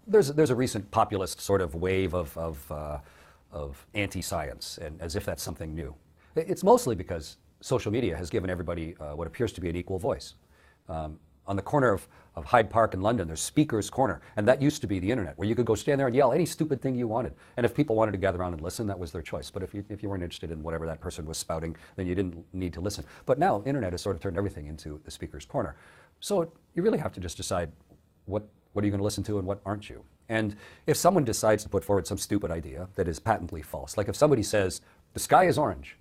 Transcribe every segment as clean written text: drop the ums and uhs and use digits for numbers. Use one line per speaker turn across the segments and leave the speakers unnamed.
There's a recent populist sort of wave of anti-science, and as if that's something new. It's mostly because social media has given everybody what appears to be an equal voice. On the corner of Hyde Park in London, there's Speaker's Corner, and that used to be the internet, where you could go stand there and yell any stupid thing you wanted. And if people wanted to gather around and listen, that was their choice. But if you weren't interested in whatever that person was spouting, then you didn't need to listen. But now, internet has sort of turned everything into the Speaker's Corner. So you really have to just decide what are you going to listen to and what aren't you. And if someone decides to put forward some stupid idea that is patently false, like if somebody says, the sky is orange,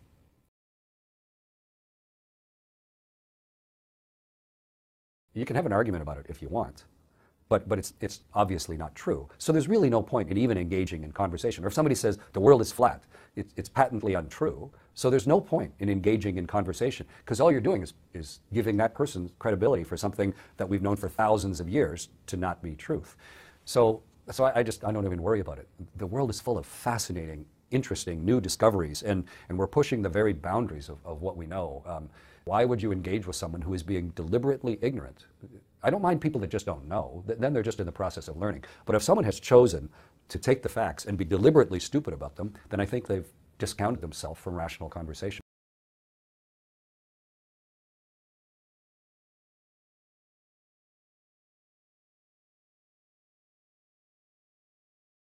you can have an argument about it if you want, but it's obviously not true. So there's really no point in even engaging in conversation. Or if somebody says the world is flat, it's patently untrue. So there's no point in engaging in conversation, because all you're doing is giving that person credibility for something that we've known for thousands of years to not be truth. So I don't even worry about it. The world is full of fascinating, interesting, new discoveries, and we're pushing the very boundaries of what we know. Why would you engage with someone who is being deliberately ignorant? I don't mind people that just don't know. Then they're just in the process of learning. But if someone has chosen to take the facts and be deliberately stupid about them, then I think they've discounted themselves from rational conversation.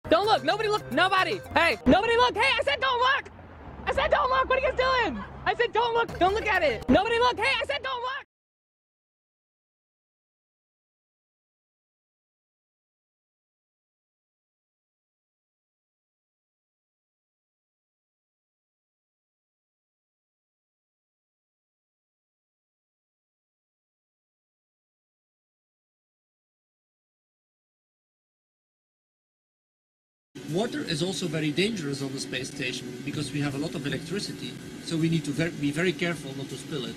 Don't look! Nobody look! Nobody! Hey! Nobody look! Hey! I said don't look! I said don't look! What are you guys doing? I said don't look! Don't look at it! Nobody look! Hey! I said don't look!
Water is also very dangerous on the space station because we have a lot of electricity, so we need to be very careful not to spill it.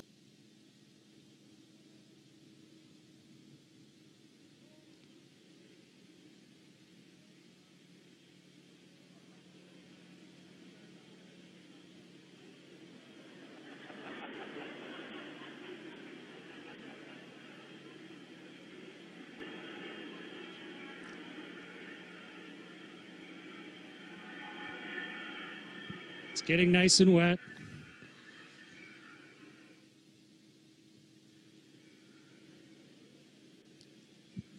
It's getting nice and wet.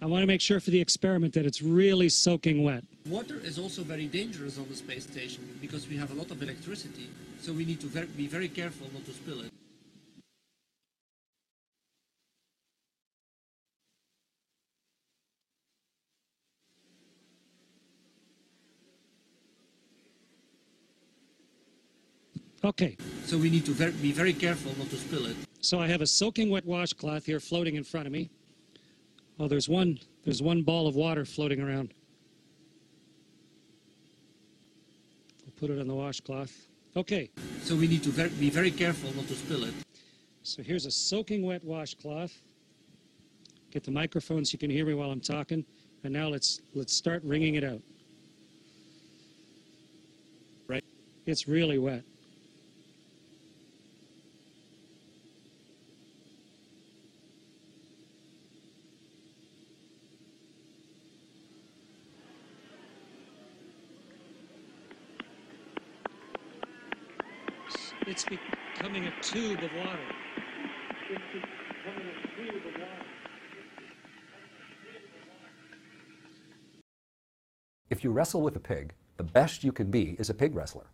I want to make sure for the experiment that it's really soaking wet.
Water is also very dangerous on the space station because we have a lot of electricity, so we need to be very careful not to spill it.
Okay.
So we need to be very careful not to spill it.
So I have a soaking wet washcloth here floating in front of me. Oh, there's one ball of water floating around. I'll put it on the washcloth. Okay.
So we need to be very careful not to spill it.
So here's a soaking wet washcloth. Get the microphone so you can hear me while I'm talking. And now let's start wringing it out. Right? It's really wet. It's becoming a tube of water. It's becoming a tube of water.
If you wrestle with a pig, the best you can be is a pig wrestler.